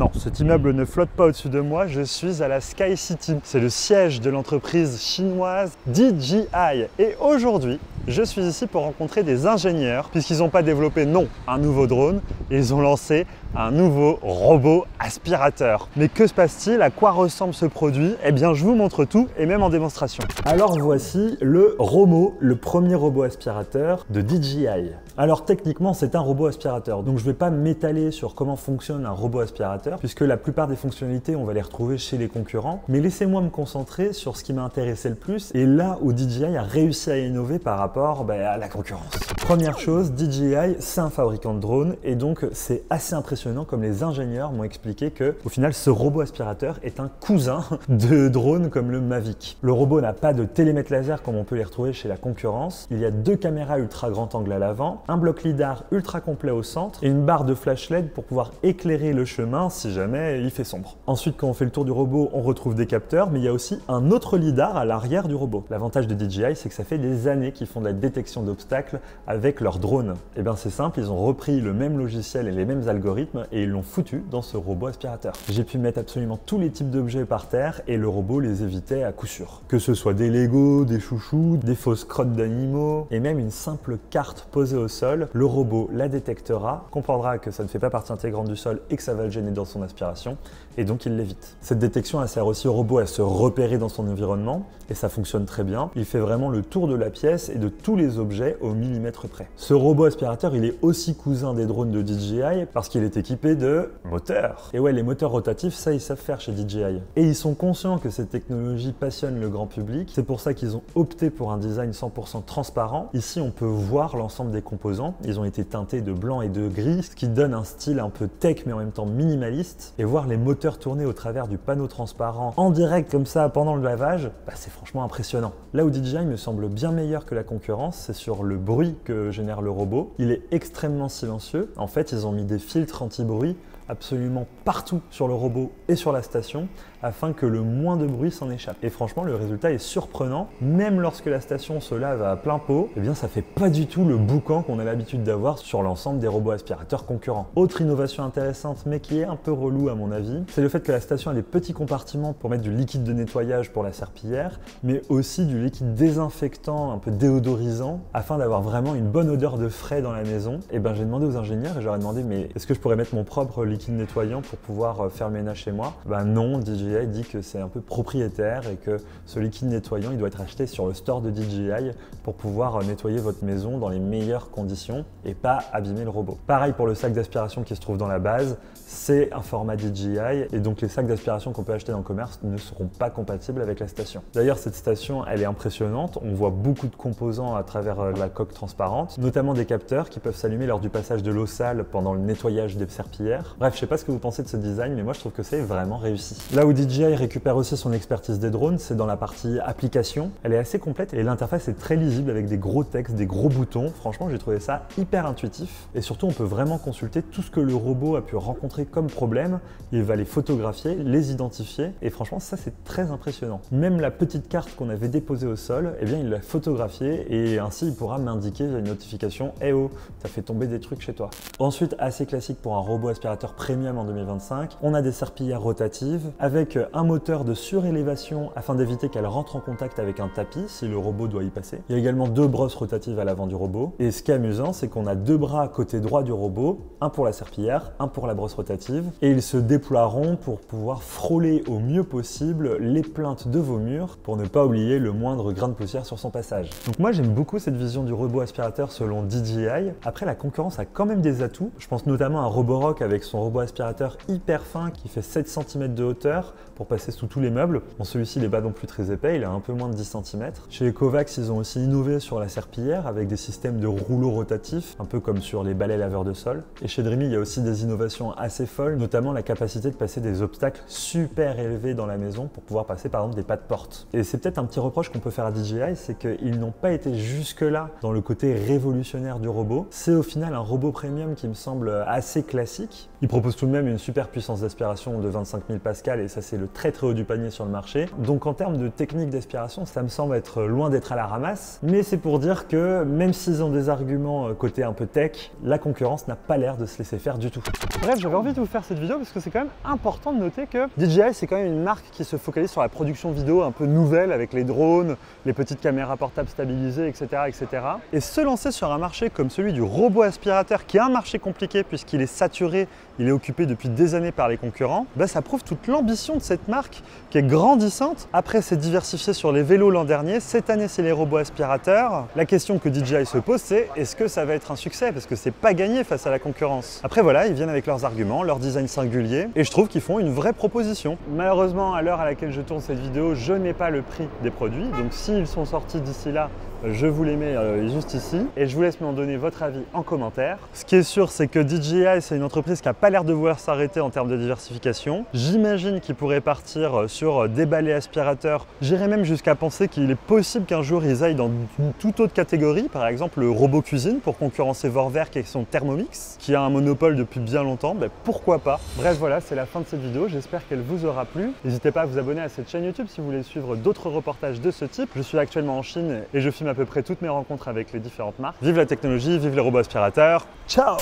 Non, cet immeuble ne flotte pas au-dessus de moi, je suis à la Sky City. C'est le siège de l'entreprise chinoise DJI. Et aujourd'hui, je suis ici pour rencontrer des ingénieurs, puisqu'ils n'ont pas développé, non, un nouveau drone, ils ont lancé un nouveau robot aspirateur. Mais que se passe-t-il? À quoi ressemble ce produit? Eh bien, je vous montre tout, et même en démonstration. Alors voici le Romo, le premier robot aspirateur de DJI. Alors techniquement, c'est un robot aspirateur, donc je ne vais pas m'étaler sur comment fonctionne un robot aspirateur, puisque la plupart des fonctionnalités, on va les retrouver chez les concurrents. Mais laissez-moi me concentrer sur ce qui m'a intéressé le plus, et là où DJI a réussi à innover par rapport à la concurrence. Première chose, DJI, c'est un fabricant de drones, et donc c'est assez impressionnant comme les ingénieurs m'ont expliqué que, au final, ce robot aspirateur est un cousin de drones comme le Mavic. Le robot n'a pas de télémètre laser comme on peut les retrouver chez la concurrence. Il y a deux caméras ultra grand angle à l'avant, un bloc lidar ultra complet au centre et une barre de flash LED pour pouvoir éclairer le chemin si jamais il fait sombre. Ensuite, quand on fait le tour du robot, on retrouve des capteurs, mais il y a aussi un autre lidar à l'arrière du robot. L'avantage de DJI, c'est que ça fait des années qu'ils font de la détection d'obstacles avec leur drone. Et bien c'est simple, ils ont repris le même logiciel et les mêmes algorithmes et ils l'ont foutu dans ce robot aspirateur. J'ai pu mettre absolument tous les types d'objets par terre et le robot les évitait à coup sûr. Que ce soit des Lego, des chouchous, des fausses crottes d'animaux et même une simple carte posée au sol, le robot la détectera, comprendra que ça ne fait pas partie intégrante du sol et que ça va le gêner dans son aspiration et donc il l'évite. Cette détection, elle sert aussi au robot à se repérer dans son environnement et ça fonctionne très bien. Il fait vraiment le tour de la pièce et de tous les objets au millimètre près. Ce robot aspirateur, il est aussi cousin des drones de DJI parce qu'il est équipé de moteurs. Et ouais, les moteurs rotatifs, ça ils savent faire chez DJI. Et ils sont conscients que cette technologie passionne le grand public. C'est pour ça qu'ils ont opté pour un design 100% transparent. Ici, on peut voir l'ensemble des composants. Ils ont été teintés de blanc et de gris, ce qui donne un style un peu tech mais en même temps minimaliste. Et voir les moteurs tourner au travers du panneau transparent en direct comme ça pendant le lavage, c'est franchement impressionnant. Là où DJI me semble bien meilleur que la concurrence, c'est sur le bruit que génère le robot. Il est extrêmement silencieux. En fait, ils ont mis des filtres anti-bruit absolument partout sur le robot et sur la station afin que le moins de bruit s'en échappe. Et franchement, le résultat est surprenant. Même lorsque la station se lave à plein pot, eh bien ça fait pas du tout le boucan qu'on a l'habitude d'avoir sur l'ensemble des robots aspirateurs concurrents. Autre innovation intéressante, mais qui est un peu relou à mon avis, c'est le fait que la station a des petits compartiments pour mettre du liquide de nettoyage pour la serpillière, mais aussi du liquide désinfectant, un peu déodorisant, afin d'avoir vraiment une bonne odeur de frais dans la maison. Et ben j'ai demandé aux ingénieurs et je leur ai demandé, mais est-ce que je pourrais mettre mon propre liquide nettoyant pour pouvoir faire le ménage chez moi? Ben non, DJI dit que c'est un peu propriétaire et que ce liquide nettoyant, il doit être acheté sur le store de DJI pour pouvoir nettoyer votre maison dans les meilleures conditions et pas abîmer le robot. Pareil pour le sac d'aspiration qui se trouve dans la base, c'est un format DJI et donc les sacs d'aspiration qu'on peut acheter dans le commerce ne seront pas compatibles avec la station. D'ailleurs, cette station, elle est impressionnante. On voit beaucoup de composants à travers la coque transparente, notamment des capteurs qui peuvent s'allumer lors du passage de l'eau sale pendant le nettoyage des serpillères. Bref, je sais pas ce que vous pensez de ce design, mais moi je trouve que c'est vraiment réussi. Là où DJI récupère aussi son expertise des drones, c'est dans la partie application. Elle est assez complète et l'interface est très lisible avec des gros textes, des gros boutons. Franchement, j'ai trouvé ça hyper intuitif. Et surtout, on peut vraiment consulter tout ce que le robot a pu rencontrer comme problème. Il va les photographier, les identifier. Et franchement, ça, c'est très impressionnant. Même la petite carte qu'on avait déposée au sol, eh bien, il l'a photographiée et ainsi, il pourra m'indiquer via une notification « Eh oh, t'as fait tomber des trucs chez toi ». Ensuite, assez classique pour un robot aspirateur premium en 2025, on a des serpillères rotatives avec un moteur de surélévation afin d'éviter qu'elle rentre en contact avec un tapis si le robot doit y passer. Il y a également deux brosses rotatives à l'avant du robot. Et ce qui est amusant, c'est qu'on a deux bras côté droit du robot, un pour la serpillière, un pour la brosse rotative, et ils se déploieront pour pouvoir frôler au mieux possible les plinthes de vos murs pour ne pas oublier le moindre grain de poussière sur son passage. Donc moi j'aime beaucoup cette vision du robot aspirateur selon DJI. Après, la concurrence a quand même des atouts. Je pense notamment à Roborock avec son robot aspirateur hyper fin qui fait 7 cm de hauteur pour passer sous tous les meubles. Bon, celui-ci il n'est pas non plus très épais, il a un peu moins de 10 cm. Chez Kovacs, ils ont aussi innové sur la serpillière avec des systèmes de rouleaux rotatifs, un peu comme sur les balais laveurs de sol. Et chez Dreamy, il y a aussi des innovations assez folles, notamment la capacité de passer des obstacles super élevés dans la maison pour pouvoir passer par exemple des pas de porte. Et c'est peut-être un petit reproche qu'on peut faire à DJI, c'est qu'ils n'ont pas été jusque-là dans le côté révolutionnaire du robot. C'est au final un robot premium qui me semble assez classique. Il propose tout de même une super puissance d'aspiration de 25 000 pascal et ça c'est le très haut du panier sur le marché. Donc en termes de technique d'aspiration, ça me semble être loin d'être à la ramasse, mais c'est pour dire que même s'ils ont des arguments côté un peu tech, la concurrence n'a pas l'air de se laisser faire du tout. Bref, j'avais envie de vous faire cette vidéo parce que c'est quand même important de noter que DJI c'est quand même une marque qui se focalise sur la production vidéo un peu nouvelle avec les drones, les petites caméras portables stabilisées, etc., etc. Et se lancer sur un marché comme celui du robot aspirateur, qui est un marché compliqué puisqu'il est saturé, il est occupé depuis des années par les concurrents, bah ça prouve toute l'ambition de cette marque qui est grandissante. Après, c'est diversifié sur les vélos l'an dernier, cette année c'est les robots aspirateurs. La question que DJI se pose, c'est est-ce que ça va être un succès? Parce que c'est pas gagné face à la concurrence. Après voilà, ils viennent avec leurs arguments, leur design singulier, et je trouve qu'ils font une vraie proposition. Malheureusement, à l'heure à laquelle je tourne cette vidéo, je n'ai pas le prix des produits, donc s'ils sont sortis d'ici là, je vous les mets juste ici et je vous laisse m'en donner votre avis en commentaire. Ce qui est sûr, c'est que DJI, c'est une entreprise qui n'a pas l'air de vouloir s'arrêter en termes de diversification. J'imagine qu'ils pourraient partir sur des balais aspirateurs. J'irais même jusqu'à penser qu'il est possible qu'un jour ils aillent dans une toute autre catégorie, par exemple le robot cuisine pour concurrencer Vorwerk et son Thermomix, qui a un monopole depuis bien longtemps. Ben, pourquoi pas? Bref, voilà, c'est la fin de cette vidéo. J'espère qu'elle vous aura plu. N'hésitez pas à vous abonner à cette chaîne YouTube si vous voulez suivre d'autres reportages de ce type. Je suis actuellement en Chine et je filme à peu près toutes mes rencontres avec les différentes marques. Vive la technologie, vive les robots aspirateurs. Ciao!